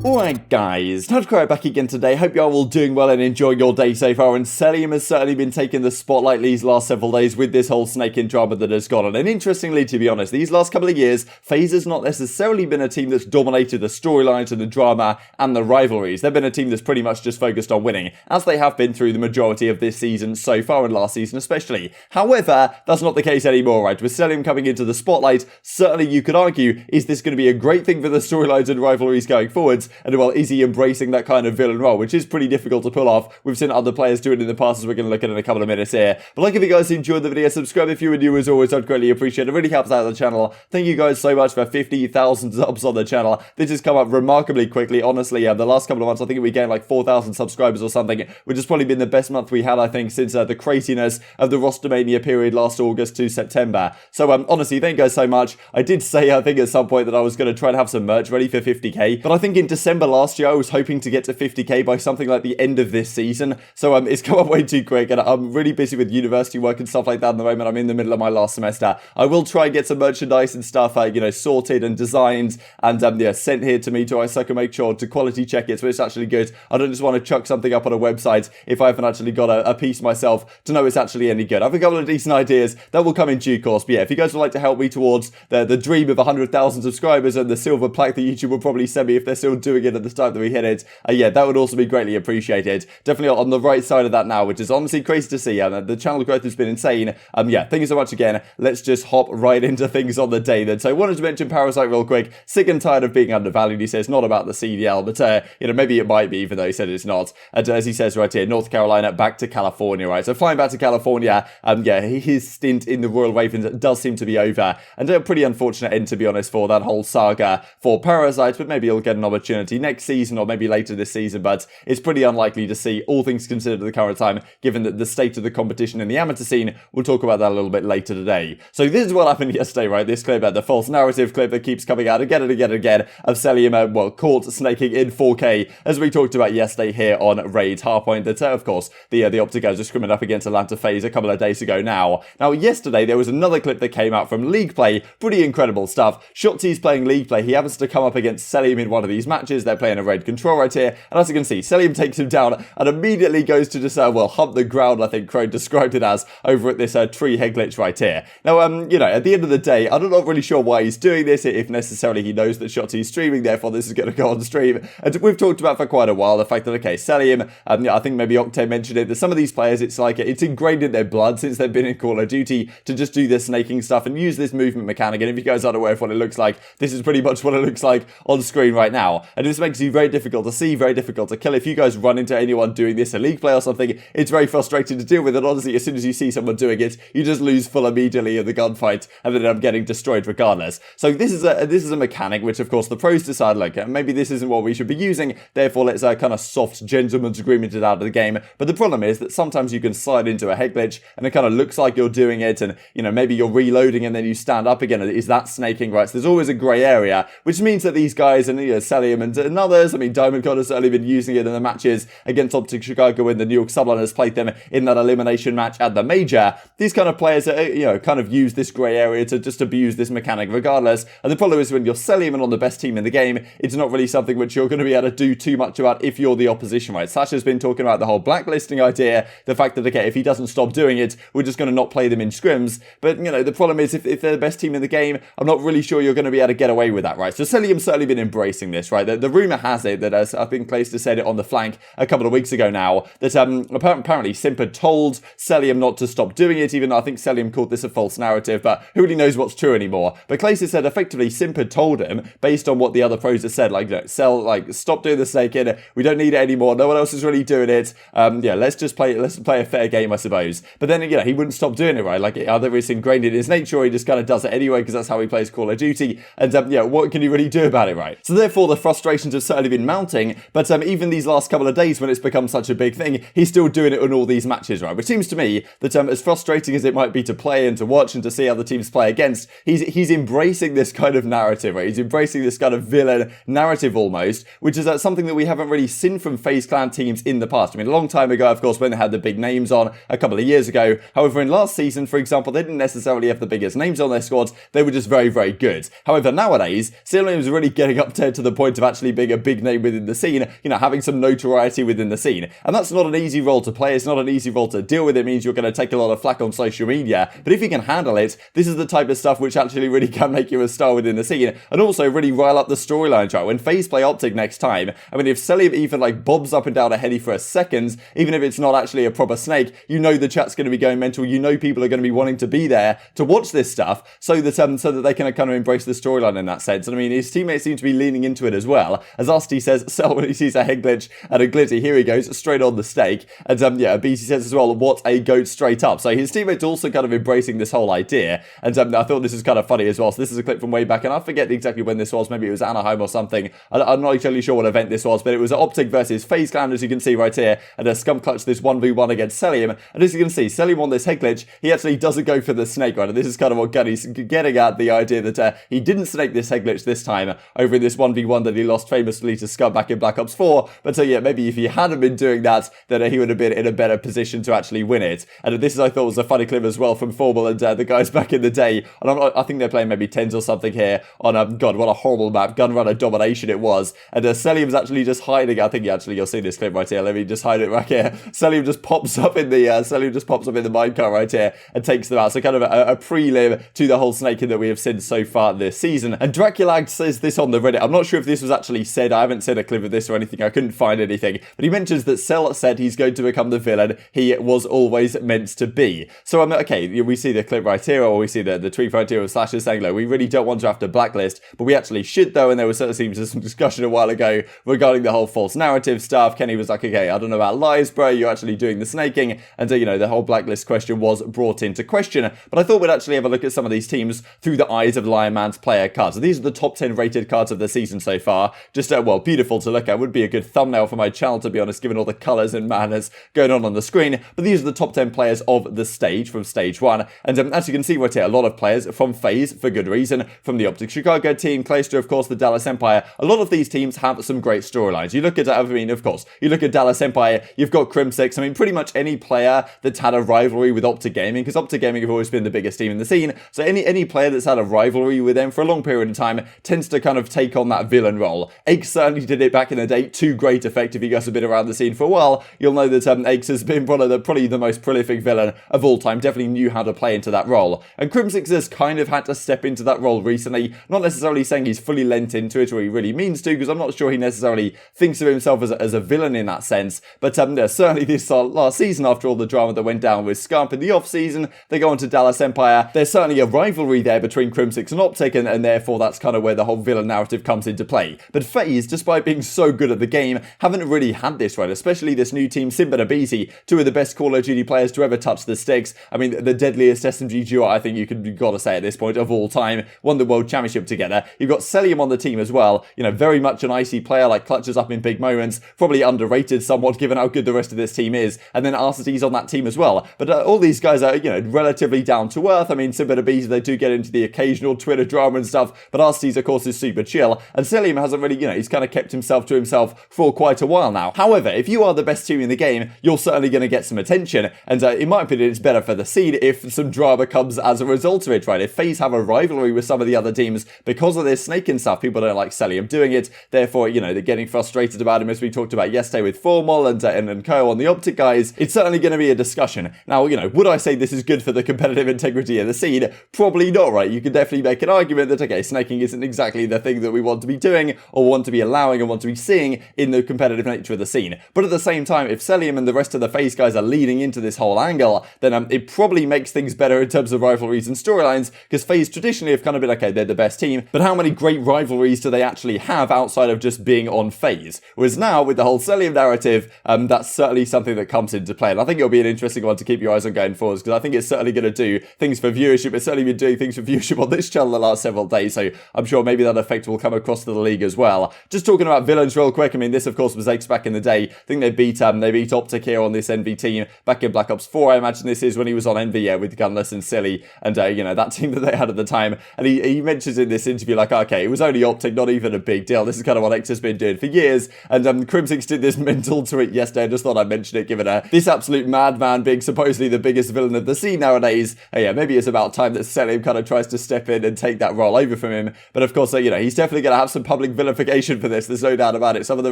Alright guys, TacticalRab back again today. Hope you are all doing well and enjoying your day so far, and Cellium has certainly been taking the spotlight these last several days with this whole snaking drama that has gone on. And interestingly, to be honest, these last couple of years, FaZe has not necessarily been a team that's dominated the storylines and the drama and the rivalries. They've been a team that's pretty much just focused on winning, as they have been through the majority of this season so far, and last season especially. However, that's not the case anymore, right? With Cellium coming into the spotlight, certainly you could argue, is this going to be a great thing for the storylines and rivalries going forwards? And well, is he embracing that kind of villain role, which is pretty difficult to pull off. We've seen other players do it in the past, as we're going to look at in a couple of minutes here. But like, if you guys enjoyed the video, subscribe if you were new as always. I'd greatly appreciate it. It really helps out the channel. Thank you guys so much for 50,000 subs on the channel. This has come up remarkably quickly. Honestly, the last couple of months, I think we gained like 4,000 subscribers or something, which has probably been the best month we had, I think, since the craziness of the Rostermania period last August to September. So honestly, thank you guys so much. I did say, I think at some point, that I was going to try to have some merch ready for 50k, but I think in December last year, I was hoping to get to 50k by something like the end of this season. So it's come up way too quick, and I'm really busy with university work and stuff like that at the moment. I'm in the middle of my last semester. I will try and get some merchandise and stuff, you know, sorted and designed and yeah, sent here to me so I can make sure to quality check it so it's actually good. I don't just want to chuck something up on a website if I haven't actually got a piece myself to know it's actually any good. I have a couple of decent ideas that will come in due course. But yeah, if you guys would like to help me towards the dream of 100,000 subscribers and the silver plaque that YouTube will probably send me if they're still doing it at the time that we hit it, yeah, that would also be greatly appreciated. Definitely on the right side of that now, which is honestly crazy to see. The channel growth has been insane. Yeah, thank you so much again. Let's just hop right into things on the day then. So I wanted to mention Parasite real quick. Sick and tired of being undervalued. He says not about the CDL, but you know, maybe it might be, even though he said it's not. And as he says right here, North Carolina back to California, right? So flying back to California, yeah, his stint in the Royal Ravens does seem to be over, and a pretty unfortunate end, to be honest, for that whole saga for Parasite. But maybe he'll get an opportunity next season or maybe later this season, but it's pretty unlikely to see, all things considered at the current time, given that the state of the competition in the amateur scene. We'll talk about that a little bit later today. So this is what happened yesterday, right? This clip, the false narrative clip that keeps coming out again and again and again, of Cellium, well, caught snaking in 4K, as we talked about yesterday here on Raid Hardpoint, that of course, the OpTic guys are scrimming up against Atlanta FaZe a couple of days ago now. Now, yesterday, there was another clip that came out from League Play, pretty incredible stuff. Shotzzy's playing League Play. He happens to come up against Cellium in one of these matches. They're playing a raid control right here, and as you can see, Cellium takes him down and immediately goes to just, well, hump the ground, I think Crone described it as, over at this tree head glitch right here. Now, you know, at the end of the day, I'm not really sure why he's doing this, if necessarily he knows that Shotzzy's streaming, therefore this is going to go on stream. And we've talked about for quite a while the fact that, okay, Cellium, yeah, I think maybe Octane mentioned it, that some of these players, it's like, it's ingrained in their blood since they've been in Call of Duty to just do this snaking stuff and use this movement mechanic. And if you guys aren't aware of what it looks like, this is pretty much what it looks like on screen right now. And this makes you very difficult to see, very difficult to kill. If you guys run into anyone doing this in League Play or something, it's very frustrating to deal with. And honestly, as soon as you see someone doing it, you just lose full immediately in the gunfight and then end up getting destroyed regardless. So this is a mechanic which, of course, the pros decide, like, maybe this isn't what we should be using, therefore let's kind of soft gentleman's agreement it out of the game. But the problem is that sometimes you can slide into a head glitch and it kind of looks like you're doing it, and you know, maybe you're reloading and then you stand up again. Is that snaking, right? So there's always a grey area, which means that these guys, and you know, Cellium and others, I mean, Diamond God has certainly been using it in the matches against OpTic Chicago when the New York Sublime has played them in that elimination match at the Major. These kind of players, you know, kind of use this grey area to just abuse this mechanic regardless. And the problem is when you're Cellium and on the best team in the game, it's not really something which you're going to be able to do too much about if you're the opposition, right? Sasha's been talking about the whole blacklisting idea, the fact that, okay, if he doesn't stop doing it, we're just going to not play them in scrims. But, you know, the problem is if they're the best team in the game, I'm not really sure you're going to be able to get away with that, right? So Cellium's certainly been embracing this, right? The rumour has it that, as I think Priestahh said it on the flank a couple of weeks ago now, that apparently Simp had told Cellium not to stop doing it, even though I think Cellium called this a false narrative, but who really knows what's true anymore. But Priestahh said effectively Simp had told him, based on what the other pros have said, like, you know, stop doing the snaking, we don't need it anymore, no one else is really doing it, yeah, let's play a fair game, I suppose. But then, you know, he wouldn't stop doing it, right? Like, either it's ingrained in his nature, or he just kind of does it anyway, because that's how he plays Call of Duty, and yeah, what can you really do about it, right? So therefore, the frustrations have certainly been mounting, but even these last couple of days when it's become such a big thing, he's still doing it in all these matches, right? Which seems to me that as frustrating as it might be to play and to watch and to see other teams play against, he's embracing this kind of narrative, right? He's embracing this kind of villain narrative almost, which is something that we haven't really seen from FaZe Clan teams in the past. I mean, a long time ago, of course, when they had the big names on a couple of years ago. However, in last season, for example, they didn't necessarily have the biggest names on their squads. They were just very, very good. However, nowadays, Cellium is really getting up to the point of actually being a big name within the scene, you know, having some notoriety within the scene. And that's not an easy role to play. It's not an easy role to deal with. It means you're going to take a lot of flack on social media. But if you can handle it, this is the type of stuff which actually really can make you a star within the scene, and also really rile up the storyline, right? When FaZe play OpTic next time, I mean, if Cellium even like bobs up and down a heady for a second, even if it's not actually a proper snake, you know the chat's going to be going mental. You know people are going to be wanting to be there to watch this stuff, so that they can kind of embrace the storyline in that sense. And I mean, his teammates seem to be leaning into it as well. As Arcitys says, Cell, when he sees a head glitch and a glitzy, here he goes straight on the stake. And yeah, aBeZy says as well, what a goat straight up. So his teammates also kind of embracing this whole idea. And I thought this was kind of funny as well. So this is a clip from way back, and I forget exactly when this was. Maybe it was Anaheim or something. I'm not exactly sure what event this was, but it was OpTic versus FaZe Clan, as you can see right here. And Scump clutched this 1v1 against Cellium. And as you can see, Cellium on this head glitch, he actually doesn't go for the snake, right? And this is kind of what Gunny's getting at, the idea that he didn't snake this head glitch this time over in this 1v1 that he lost famously to Scump back in Black Ops 4. But so yeah, maybe if he hadn't been doing that, then he would have been in a better position to actually win it. And this is, I thought, was a funny clip as well from Formal and the guys back in the day. And I think they're playing maybe 10s or something here on, God, what a horrible map. Gunrunner domination it was. And Cellium's actually just hiding. I think you'll see this clip right here. Let me just hide it right here. Cellium just pops up in the minecart right here and takes them out. So kind of a prelim to the whole snaking that we have seen so far this season. And TJHaLy says this on the Reddit. I'm not sure if this was actually said. I haven't seen a clip of this or anything. I couldn't find anything. But he mentions that Cell said he's going to become the villain he was always meant to be. So okay, we see the clip right here, or we see the tweet right here of Slasher saying, look, we really don't want to have to blacklist, but we actually should though. And there was certainly some discussion a while ago regarding the whole false narrative stuff. Kenny was like, okay, I don't know about lies, bro. You're actually doing the snaking. And you know, the whole blacklist question was brought into question. But I thought we'd actually have a look at some of these teams through the eyes of Lion Man's player cards. So these are the top 10 rated cards of the season so far. Just, well, beautiful to look at. Would be a good thumbnail for my channel, to be honest, given all the colours and madness going on the screen. But these are the top 10 players of the stage from stage 1. And as you can see right here, a lot of players from FaZe, for good reason, from the OpTic Chicago team, Clayster, of course, the Dallas Empire. A lot of these teams have some great storylines. You look at, I mean, of course, you look at Dallas Empire, you've got Crimsix. I mean, pretty much any player that's had a rivalry with OpTic Gaming, because OpTic Gaming have always been the biggest team in the scene. So any player that's had a rivalry with them for a long period of time tends to kind of take on that villain role. Axe certainly did it back in the day to great effect. If you guys have been around the scene for a while, you'll know that Axe has been probably the most prolific villain of all time. Definitely knew how to play into that role. And Crimsix has kind of had to step into that role recently. Not necessarily saying he's fully lent into it or he really means to, because I'm not sure he necessarily thinks of himself as a villain in that sense. But certainly this last season, after all the drama that went down with Scump in the off-season, they go on to Dallas Empire. There's certainly a rivalry there between Crimsix and OpTic, and therefore that's kind of where the whole villain narrative comes into play. But FaZe, despite being so good at the game, haven't really had this right, especially this new team, Simp and aBeZy, two of the best Call of Duty players to ever touch the sticks. I mean, the deadliest SMG duo, I think you gotta say at this point, of all time, won the World Championship together. You've got Cellium on the team as well, you know, very much an icy player, like clutches up in big moments, probably underrated somewhat given how good the rest of this team is, and then Arcitys on that team as well. But all these guys are, you know, relatively down to earth. I mean, Simp and aBeZy, they do get into the occasional Twitter drama and stuff, but Arcitys, of course, is super chill, and Cellium hasn't really, you know, he's kind of kept himself to himself for quite a while now. However, if you are the best team in the game, you're certainly going to get some attention, and in my opinion, it's better for the scene if some drama comes as a result of it, right? If FaZe have a rivalry with some of the other teams because of this snaking stuff, people don't like Cellium doing it, therefore, you know, they're getting frustrated about him, as we talked about yesterday with Formal and Co on the OpTic guys. It's certainly going to be a discussion. Now, you know, would I say this is good for the competitive integrity of the scene? Probably not, right? You could definitely make an argument that, okay, snaking isn't exactly the thing that we want to be doing or want to be allowing and want to be seeing in the competitive nature of the scene. But at the same time, if Cellium and the rest of the FaZe guys are leading into this whole angle, then it probably makes things better in terms of rivalries and storylines, because FaZe traditionally have kind of been, okay, they're the best team, but how many great rivalries do they actually have outside of just being on FaZe? Whereas now, with the whole Cellium narrative, that's certainly something that comes into play, and I think it'll be an interesting one to keep your eyes on going forwards, because I think it's certainly going to do things for viewership. It's certainly been doing things for viewership on this channel the last several days, so I'm sure maybe that effect will come across to the league as well. Just talking about villains real quick, I mean, this of course was Axe back in the day. I think they beat OpTic here on this Envy team back in Black Ops 4. I imagine this is when he was on Envy, with Gunless and Silly, and you know, that team that they had at the time. And he mentions in this interview, like, okay, it was only OpTic, not even a big deal. This is kind of what Axe has been doing for years. And Crimsix did this mental tweet yesterday. I just thought I'd mention it, given this absolute madman being supposedly the biggest villain of the scene nowadays. Yeah, maybe it's about time that Cellium kind of tries to step in and take that role over from him. But of course, you know, he's definitely going to have some public vilification for this, there's no doubt about it. Some of the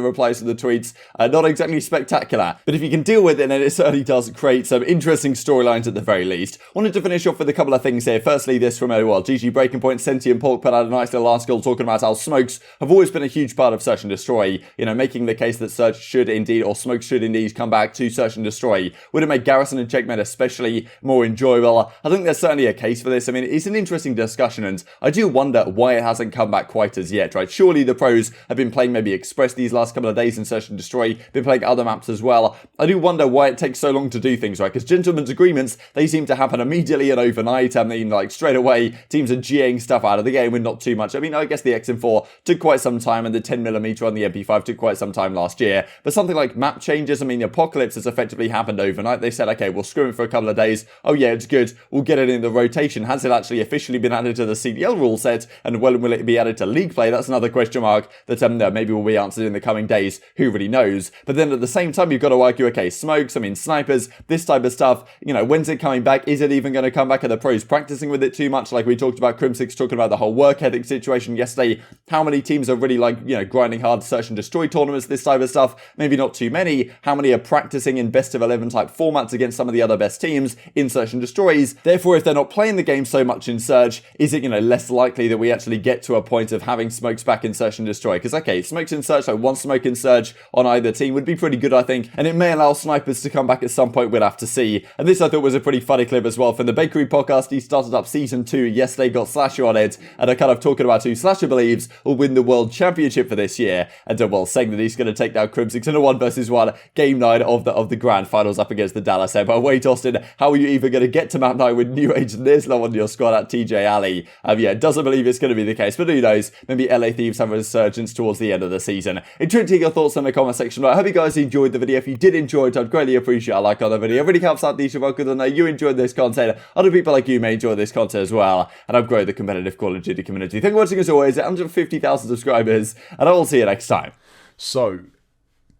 replies to the tweets are not exactly spectacular, but if you can deal with it, then it certainly does create some interesting storylines at the very least. Wanted to finish off with a couple of things here. Firstly, this from GG Breaking Point, Sentient Pork put out a nice little article talking about how smokes have always been a huge part of Search and Destroy, you know, making the case that Search should indeed, or smokes should indeed come back to Search and Destroy. Would it make Garrison and Checkmate especially more enjoyable? I think there's certainly a case for this. I mean, it's an interesting discussion, and I do wonder why it hasn't come back quite as yet, right? Surely the pros have been playing maybe Express these last couple of days in Search and Destroy, been playing other maps as well. I do wonder why it takes so long to do things, right? Because gentlemen's agreements, they seem to happen immediately and overnight. I mean, like, straight away, teams are GAing stuff out of the game with not too much. I mean, I guess the XM4 took quite some time, and the 10mm on the MP5 took quite some time last year. But something like map changes, I mean, Apocalypse has effectively happened overnight. They said, okay, we'll screw it for a couple of days. Oh yeah, it's good. We'll get it in the rotation. Has it actually officially been added to the CDL rule set? And when will it be added to League play? That's another question mark that maybe will be answered in the coming days. Who really knows? But then at the same time, you've got to argue, okay, smokes, I mean, snipers, this type of stuff, you know, when's it coming back? Is it even going to come back? Are the pros practicing with it too much? Like we talked about Crimsix talking about the whole work ethic situation yesterday. How many teams are really, like, you know, grinding hard Search and Destroy tournaments, this type of stuff? Maybe not too many. How many are practicing in best of 11 type formats against some of the other best teams in Search and Destroys? Therefore, if they're not playing the game so much in Search, is it, you know, less likely that we actually get to a point of having smokes back in Search and Destroy? Because, okay, smokes in Search, like one smoke in Search on either team would be pretty good, I think, and it may allow snipers to come back at some point. We'll have to see. And this, I thought, was a pretty funny clip as well from the Bakery podcast. He started up season 2 yesterday, got Slasher on it, and are kind of talking about who Slasher believes will win the World Championship for this year, and well, saying that he's going to take down Crimsix in a 1v1 game 9 of the grand finals up against the Dallas Air. But wait, Austin, how are you even going to get to map 9 with New Age and this low on your squad at TJHaLy? Yeah, doesn't believe it's going to be the case, but who knows? Maybe LA Thieves have a resurgence towards the end of the season. Intrigued to hear your thoughts in the comment section. I hope you guys enjoyed the video. If you did enjoy it, I'd greatly appreciate a like on the video. It really helps out the YouTube because I know you enjoyed this content. Other people like you may enjoy this content as well, and I've grown the competitive Call of Duty community. Thank you for watching as always at 150,000 subscribers, and I will see you next time. So,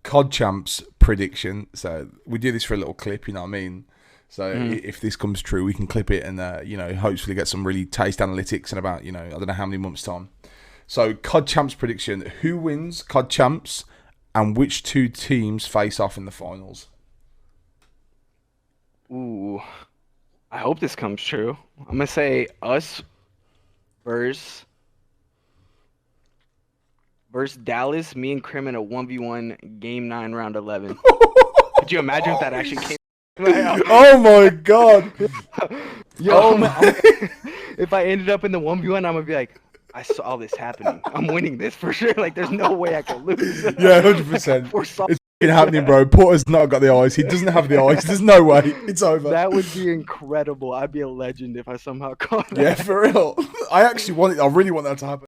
COD Champs prediction. So, we do this for a little clip, you know what I mean? So, if this comes true, we can clip it and, you know, hopefully get some really taste analytics in about, you know, I don't know how many months' time. So, COD Champs prediction. Who wins COD Champs and which two teams face off in the finals? Ooh, I hope this comes true. I'm going to say us versus Dallas, me and Crim in a 1v1 game 9 round 11. Could you imagine if that actually came? Oh my god. Yo, if I ended up in the 1v1, I'm going to be like, I saw this happening. I'm winning this for sure. Like, there's no way I can lose. Yeah, 100%. It's happening, bro. Porter's not got the eyes. He doesn't have the eyes. There's no way. It's over. That would be incredible. I'd be a legend if I somehow caught that. Yeah, for real. I really want that to happen.